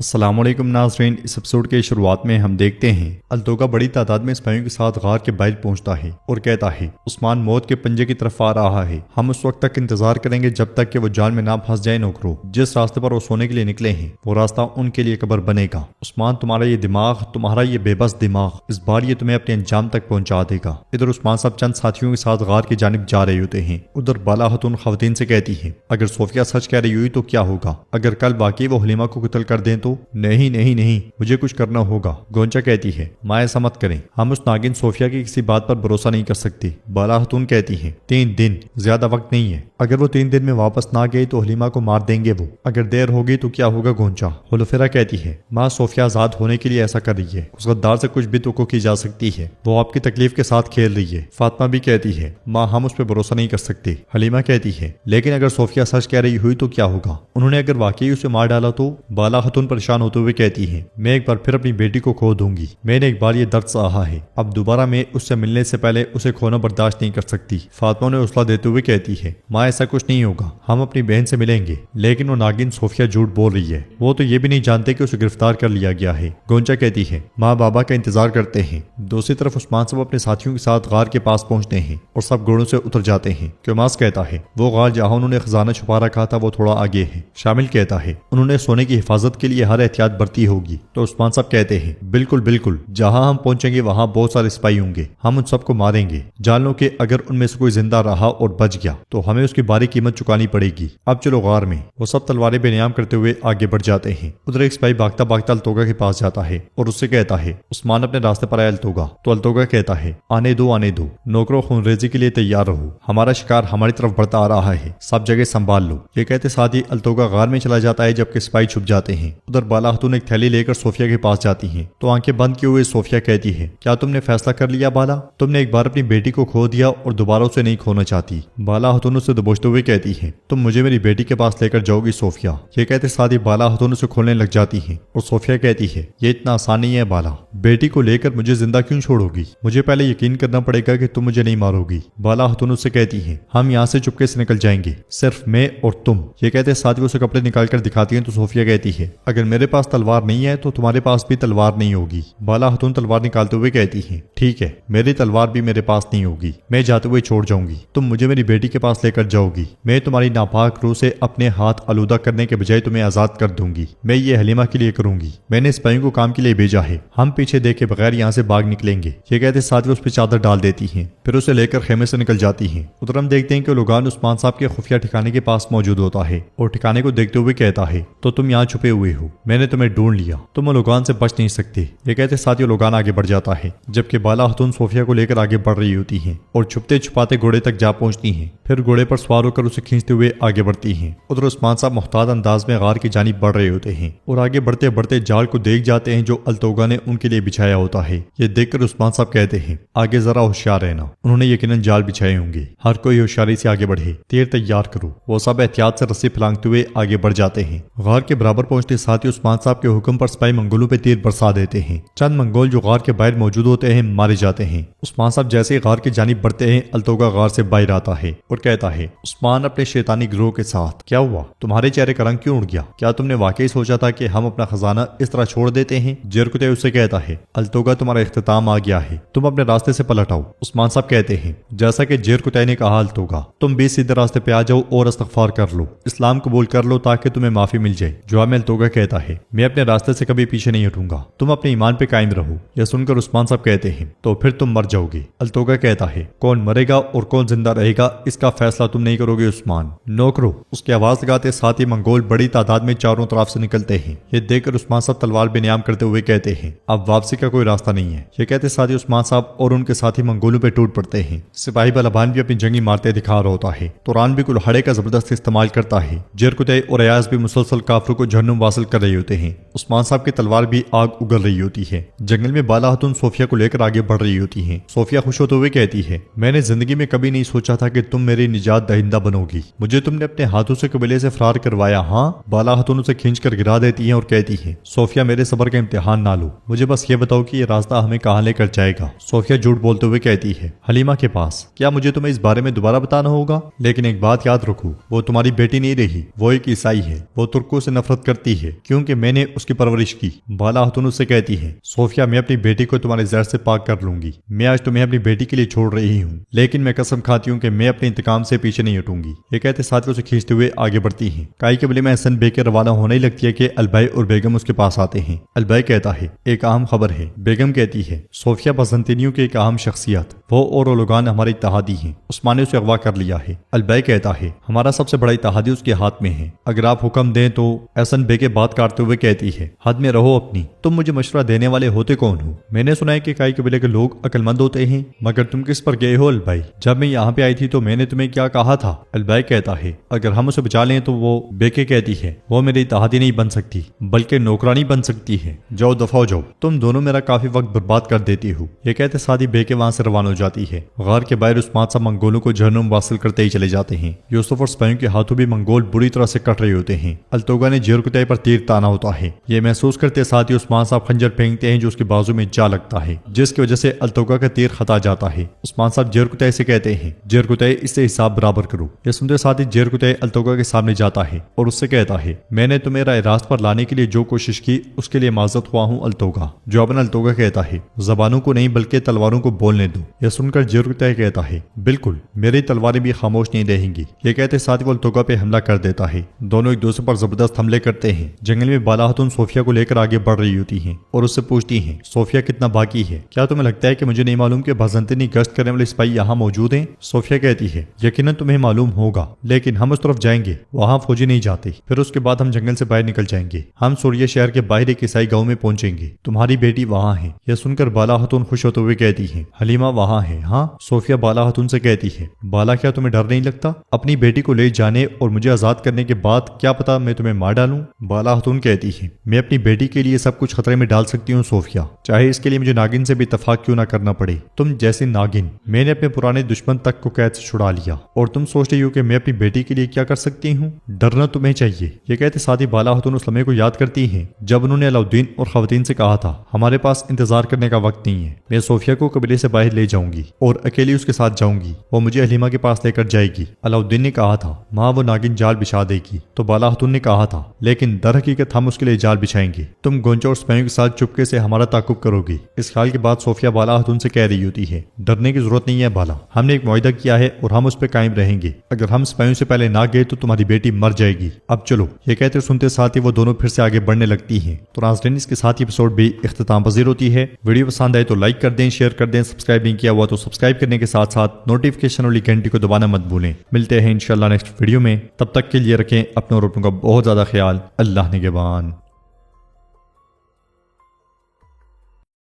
السلام علیکم ناظرین، اس ایپیسوڈ کے شروعات میں ہم دیکھتے ہیں التوگا بڑی تعداد میں سپاہیوں کے ساتھ غار کے باہر پہنچتا ہے اور کہتا ہے عثمان موت کے پنجے کی طرف آ رہا ہے، ہم اس وقت تک انتظار کریں گے جب تک کہ وہ جال میں نہ پھنس جائے۔ نوکرو، جس راستے پر وہ سونے کے لیے نکلے ہیں وہ راستہ ان کے لیے قبر بنے گا۔ عثمان، تمہارا یہ بے بس دماغ اس بار یہ تمہیں اپنے انجام تک پہنچا دے گا۔ ادھر عثمان صاحب چند ساتھیوں کے ساتھ غار کی جانب جا رہے ہوتے ہیں۔ ادھر بالا خاتون خواتین سے کہتی ہے اگر صوفیہ سچ کہہ رہی ہوئی تو کیا ہوگا؟ اگر کل واقعی وہ حلیمہ کو قتل کر دیں تو؟ نہیں، مجھے کچھ کرنا ہوگا۔ گونچا کہتی ہے ماں ایسا مت کریں، ہم اس ناگن صوفیہ کی کسی بات پر بھروسہ نہیں کر سکتے۔ بالا خاتون کہتی ہے 3 دن زیادہ وقت نہیں ہے، اگر وہ 3 دن میں واپس نہ گئے تو حلیمہ کو مار دیں گے وہ، اگر دیر ہوگی تو کیا ہوگا؟ گونچا۔ ہلوفیرا کہتی ہے ماں صوفیہ آزاد ہونے کے لیے ایسا کر رہی ہے، اس غدار سے کچھ بھی توقع کی جا سکتی ہے، وہ آپ کی تکلیف کے ساتھ کھیل رہی ہے۔ فاطمہ بھی کہتی ہے ماں ہم اس پہ بھروسہ نہیں کر سکتے۔ حلیمہ کہتی ہے لیکن اگر صوفیہ سچ کہہ رہی ہوئی تو کیا ہوگا؟ انہوں نے اگر واقعی اسے مار ڈالا تو؟ بالا خاتون پریشان ہوتے ہوئے کہتی ہے میں ایک بار پھر اپنی بیٹی کو کھو دوں گی، میں نے ایک بار یہ درد سہا ہے، اب دوبارہ میں اس سے ملنے سے پہلے اسے کھونا برداشت نہیں کر سکتی۔ فاطمہ نے حوصلہ دیتے ہوئے کہتی ہے ماں ایسا کچھ نہیں ہوگا، ہم اپنی بہن سے ملیں گے۔ لیکن وہ ناگن صوفیہ جھوٹ بول رہی ہے، وہ تو یہ بھی نہیں جانتے کہ اسے گرفتار کر لیا گیا ہے۔ گونچا کہتی ہے ماں بابا کا انتظار کرتے ہیں۔ دوسری طرف عثمان صاحب اپنے ساتھیوں کے ساتھ غار کے پاس پہنچتے ہیں اور سب گھوڑوں سے اتر جاتے ہیں۔ کیوماس کہتا ہے وہ غار جہاں انہوں نے خزانہ چھپا رکھا تھا وہ تھوڑا آگے ہے۔ شامل کہتا ہے انہوں نے سونے کی حفاظت کے لیے ہر احتیاط برتی ہوگی۔ تو عثمان صاحب کہتے ہیں بالکل، جہاں ہم پہنچیں گے وہاں بہت سارے سپاہی ہوں گے، ہم ان سب کو ماریں گے۔ جان لو کہ اگر ان میں سے کوئی زندہ رہا اور بچ گیا تو ہمیں اس کی باری قیمت چکانی پڑے گی۔ اب چلو غار میں۔ وہ سب تلواریں بے نیام کرتے ہوئے آگے بڑھ جاتے ہیں۔ ادھر ایک سپاہی بھاگتا التوگا کے پاس جاتا ہے اور اس سے کہتا ہے عثمان اپنے راستے پر آئے التوگا۔ تو التوگا کہتا ہے آنے دو، نوکروں خون ریزی کے لیے تیار رہو، ہمارا شکار ہماری طرف بڑھتا آ رہا ہے، سب جگہ سنبھال لو۔ یہ کہتے ساتھ ہی التوگا غار میں چلا جاتا ہے جبکہ سپاہی چھپ جاتے ہیں۔ ادھر بالا خاتون ایک تھیلی لے کر صوفیہ کے پاس جاتی ہیں تو آنکھیں بند کیے ہوئے صوفیہ کہتی ہے کیا تم نے فیصلہ کر لیا بالا؟ تم نے ایک بار اپنی بیٹی کو کھو دیا اور دوبارہ اسے نہیں کھونا چاہتی۔ بالا خاتون اسے دبوچتے ہوئے کہتی ہے تم مجھے میری بیٹی کے پاس لے کر جاؤ گی صوفیہ۔ یہ کہتے ساتھ ہی بالا خاتون اسے کھولنے لگ جاتی ہیں اور صوفیہ کہتی ہے یہ اتنا آسان نہیں ہے بالا، بیٹی کو لے کر مجھے زندہ کیوں چھوڑو گی؟ مجھے پہلے یقین کرنا پڑے گا کہ تم مجھے نہیں مارو گی۔ بالا خاتون اسے کہتی ہے ہم یہاں سے چپکے سے نکل جائیں گے، صرف میں اور تم۔ یہ کہتے ساتھ ہی اسے کپڑے نکال کر دکھاتی ہیں تو صوفیہ کہتی ہے اگر میرے پاس تلوار نہیں ہے تو تمہارے پاس بھی تلوار نہیں ہوگی۔ بالا خاتون تلوار نکالتے ہوئے کہتی ہیں ٹھیک ہے، میری تلوار بھی میرے پاس نہیں ہوگی، میں جاتے ہوئے چھوڑ جاؤں گی، تم مجھے میری بیٹی کے پاس لے کر جاؤ گی، میں تمہاری ناپاک روح سے اپنے ہاتھ آلودہ کرنے کے بجائے تمہیں آزاد کر دوں گی، میں یہ حلیمہ کے لیے کروں گی، میں نے سپاہیوں کو کام کے لیے بھیجا ہے، ہم پیچھے دیکھے بغیر یہاں سے بھاگ نکلیں گے۔ یہ کہتے ساتھ اس پہ چادر ڈال دیتی ہیں، پھر اسے لے کر خیمے سے نکل جاتی ہیں۔ ادھر ہم دیکھتے ہیں کہ لوگان عثمان صاحب کے خفیہ ٹھکانے کے پاس موجود ہوتا ہے اور ٹھکانے کو دیکھتے ہوئے کہتا ہے تو تم یہاں چھپے ہوئے ہو، میں نے تمہیں ڈھونڈ لیا، تم لوگان سے بچ نہیں سکتے۔ یہ کہتے ساتھ ہی لوگان آگے بڑھ جاتا ہے جبکہ بالا خاتون صوفیہ کو لے کر آگے بڑھ رہی ہوتی ہیں اور چھپتے چھپاتے گھوڑے تک جا پہنچتی ہیں، پھر گھوڑے پر سوار ہو کر اسے کھینچتے ہوئے آگے بڑھتی ہیں۔ ادھر عثمان صاحب محتاط انداز میں غار کی جانب بڑھ رہے ہوتے ہیں اور آگے بڑھتے بڑھتے جال کو دیکھ جاتے ہیں جو التوگا نے ان کے لیے بچھایا ہوتا ہے۔ یہ دیکھ کر عثمان صاحب کہتے ہیں آگے ذرا ہوشیار رہنا، انہوں نے یقیناً جال بچھائے ہوں گے، ہر کوئی ہوشیاری سے آگے بڑھے، تیر تیار کرو۔ وہ سب احتیاط سے رسی پھلانگتے ہوئے آگے بڑھ جاتے ہیں۔ غار کے برابر پہنچتے ساتھ ہی عثمان صاحب کے حکم پر سپاہی منگولوں پہ تیر برسا دیتے ہیں۔ چند منگول جو غار کے باہر موجود ہوتے ہیں مارے جاتے ہیں۔ عثمان صاحب جیسے ہی غار کی جانب بڑھتے ہیں التوگا غار سے باہر آتا ہے اور کہتا ہے عثمان اپنے شیطانی گروہ کے ساتھ کیا ہوا؟ تمہارے چہرے کا رنگ کیوں اڑ گیا؟ کیا تم نے واقعی سوچا تھا کہ ہم اپنا خزانہ اس طرح چھوڑ دیتے ہیں؟ جیرکتے اسے کہتا ہے التوگا تمہارا اختتام آ گیا ہے، تم اپنے راستے سے پلٹ آؤ۔ عثمان صاحب کہتے ہیں جیسا کہ جیرکتے نے کہا التوگا تم بھی سیدھے راستے پہ آ جاؤ اور استغفار کر لو، اسلام قبول کر لو تاکہ تمہیں معافی مل جائے۔ جواب میں التوگا کہتا ہے میں اپنے راستے سے کبھی پیچھے نہیں ہٹوں گا، تم اپنے ایمان پہ قائم رہو۔ یہ سن کر عثمان صاحب کہتے ہیں تو پھر تم مر جاؤ گے۔ التوگا کہتا ہے کون مرے گا اور کون زندہ رہے گا اس کا فیصلہ تم نہیں کرو گے عثمان، نوکرو۔ اس کی آواز لگاتے ساتھ ہی منگول بڑی تعداد میں چاروں طرف سے نکلتے ہیں۔ یہ دیکھ کر عثمان صاحب تلوار بے نیام کرتے ہوئے کہتے ہیں اب واپسی کا کوئی راستہ نہیں ہے۔ یہ کہتے ساتھ ہی عثمان صاحب اور ان کے ساتھی منگولوں پہ ٹوٹ پڑتے ہیں۔ سپاہی بلبان بھی اپنی جنگی مارتے دکھا رہا ہوتا ہے، توران بھی کلہاڑے کا زبردست استعمال کرتا ہے۔ جیرکتے اور ایاز بھی مسلسل کافروں کو جہنم واصل کر رہے ہوتے ہیں۔ عثمان صاحب کی تلوار بھی آگ اگل رہی ہوتی ہے۔ جنگل میں بالا خاتون صوفیہ کو لے کر آگے بڑھ رہی ہوتی ہیں۔ صوفیہ خوش ہوتے ہوئے کہتی ہے میں نے زندگی میں کبھی نہیں سوچا تھا کہ تم میری نجات دہندہ بنو گی، مجھے تم نے اپنے ہاتھوں سے قبیلے سے فرار کروایا۔ ہاں، بالا خاتون اسے کھینچ کر گرا دیتی ہیں اور کہتی ہے صوفیہ میرے صبر کا امتحان نہ لو، مجھے بس یہ بتاؤ کہ یہ راستہ ہمیں کہاں لے کر جائے گا؟ صوفیہ جھوٹ بولتے ہوئے کہتی ہے حلیمہ کے پاس۔ کیا مجھے تمہیں اس بارے میں دوبارہ بتانا ہوگا؟ لیکن ایک بات یاد رکھو، وہ تمہاری بیٹی نہیں رہی، وہ ایک عیسائی ہے، وہ ترکوں سے نفرت کرتی ہے، کیوں کیونکہ میں نے اس کی پرورش کی۔ بالا خاتون اس سے کہتی ہے صوفیہ میں اپنی بیٹی کو تمہارے زہر سے پاک کر لوں گی، میں آج تمہیں اپنی بیٹی کے لیے چھوڑ رہی ہوں، لیکن میں قسم کھاتی ہوں کہ میں اپنے انتقام سے پیچھے نہیں ہٹوں گی۔ یہ کہتے ساتھ اسے کھینچتے ہوئے آگے بڑھتی ہیں۔ کائی قبیلے میں حسن بے کے روانہ ہونے ہی لگتی ہے کہ البائی اور بیگم اس کے پاس آتے ہیں۔ البائی کہتا ہے ایک اہم خبر ہے۔ بیگم کہتی ہے صوفیہ بازنطینیوں کی ایک اہم شخصیت، وہ اور اولوگان ہمارے اتحادی ہیں، عثمان نے اسے اغوا کر لیا ہے۔ البائی کہتا ہے ہمارا سب سے بڑا اتحادی اس کے ہاتھ میں ہے، اگر آپ حکم دیں تو۔ احسن بے کے بات کاٹتے ہوئے کہتی ہے حد میں رہو اپنی، تم مجھے مشورہ دینے والے ہوتے کون ہو؟ میں نے سنا ہے کہ کائی قبیلے کے لوگ عقل مند ہوتے ہیں، مگر تم کس پر گئے ہو البائی؟ جب میں یہاں پہ آئی تھی تو میں نے تمہیں کیا کہا تھا؟ البائی کہتا ہے اگر ہم اسے بچا لیں تو وہ بیکے کہتی ہے وہ میری اتحادی نہیں بن سکتی بلکہ نوکرانی بن سکتی ہے، جاؤ دفع ہو جاؤ، تم دونوں میرا کافی وقت برباد کر دیتی ہو۔ یہ کہتے سادی بیکے وہاں سے روانہ ہو جاتی ہے۔ غار کے باہر عثمان صاحب منگولوں کو جہنم واصل کرتے ہی چلے جاتے ہیں۔ یوسف اور سپاہیوں کے ہاتھوں بھی منگول بری طرح سے کٹ رہے ہوتے ہیں۔ التوگا نے جیرکتے پر تیر تانا ہوتا ہے۔ یہ محسوس کرتے ساتھ ہی عثمان صاحب خنجر پھینکتے ہیں جو اس کے بازو میں جا لگتا ہے، جس کی وجہ سے التوگا کا تیر خطا جاتا ہے۔ عثمان صاحب جیرکتے سے کہتے ہیں جیرکتے اس سے حساب برابر کرو۔ یہ سنتے ساتھ ہی جیرکتے التوگا کے سامنے جاتا ہے اور اس سے کہتا ہے میں نے تمہیں راہ راست پر لانے کے لیے جو کوشش کی اس کے لیے معذرت ہوا ہوں التوگا۔ جواباً التوگا کہتا ہے زبانوں کو نہیں بلکہ تلواروں کو بولنے دو۔ یہ سن کر جیرکتے کہتا ہے بالکل، میری تلواریں بھی خاموش نہیں رہیں گی۔ یہ کہتے ساتھ ہی وہ التوگا پہ حملہ کر دیتا ہے۔ دونوں ایک دوسرے پر زبردست حملے کرتے ہیں۔ جنگل میں بالا خاتون صوفیہ کو لے کر آگے بڑھ رہی ہوتی ہیں اور اس سے پوچھتی ہیں صوفیہ کتنا باقی ہے؟ کیا تمہیں لگتا ہے کہ مجھے نہیں معلوم کہ بازنطینی گشت کرنے والے سپاہی یہاں موجود ہیں؟ صوفیہ کہتی ہے یقیناً تمہیں معلوم ہوگا، لیکن ہم اس طرف جائیں گے، وہاں فوجی نہیں جاتے، پھر اس کے بعد ہم جنگل سے باہر نکل جائیں گے، ہم سوریہ شہر کے باہر ایک عیسائی گاؤں میں پہنچیں گے، تمہاری بیٹی وہاں ہے۔ یہ سن کر بالا خاتون خوش ہوتے ہوئے کہتی ہے حلیمہ وہاں ہے؟ ہاں۔ صوفیہ بالا خاتون سے کہتی ہے بالا کیا تمہیں ڈر نہیں لگتا؟ اپنی بیٹی کو لے جانے اور مجھے آزاد کرنے کے بعد کیا پتا میں تمہیں مار ڈالوں؟ بالا خاتون کہتی ہے میں اپنی بیٹی کے لیے سب کچھ خطرے میں ڈال سکتی ہوں صوفیہ، چاہے اس کے لیے مجھے ناگن سے بھی اتفاق کیوں نہ کرنا پڑے۔ تم جیسی ناگن میں نے اپنے پرانے دشمن تک کو قید سے چھڑا لیا اور تم سوچ رہی ہو کہ میں اپنی بیٹی کے لیے کیا کر سکتی ہوں؟ ڈرنا تمہیں چاہیے۔ یہ کہتے ساتھ ہی بالا خاتون اس لمحے کو یاد کرتی ہیں جب انہوں نے علاؤدین اور خواتین سے کہا تھا ہمارے پاس انتظار کرنے کا وقت نہیں ہے، میں صوفیہ کو قبیلے سے باہر لے جاؤں گی اور اکیلی اس کے ساتھ جاؤں گی، وہ مجھے حلیمہ کے پاس لے کر جائے گی۔ علاؤدین نے کہا تھا ماں وہ ناگن جال بچھا دے گی، تو بالا خاتون نے کہا تھا لیکن در حقیقت ہم اس کے لیے جال بچھائیں گے، تم گونچا اور سپاہیوں کے ساتھ چپکے سے ہمارا تعاقب کرو گی۔ اس خیال کے بعد صوفیہ بالا خاتون سے کہہ رہی ہوتی ہے ڈرنے کی ضرورت نہیں ہے بالا، ہم نے ایک معاہدہ کیا ہے اور ہم اس پہ قائم رہیں گے، اگر ہم سپاہیوں سے پہلے نہ گئے تو تمہاری بیٹی مر جائے گی، اب چلو۔ یہ کہتے سنتے ساتھ ہی وہ دونوں پھر سے آگے بڑھنے لگتی ہیں۔ تو ناظرین اس کے ساتھ ہی ایپیسوڈ بھی اختتام پذیر ہوتی ہے۔ ویڈیو پسند آئے تو لائک کر دیں، شیئر کر دیں، سبسکرائب نہیں کیا ہوا تو سبسکرائب کرنے کے ساتھ ساتھ نوٹیفیکیشن والی گھنٹی کو دبانا مت بھولیں۔ ملتے ہیں انشاءاللہ نیکسٹ ویڈیو میں، تب تک کے لیے رکھیں اپنے اور اپنوں کا بہت زیادہ خیال۔ اللہ نگہبان۔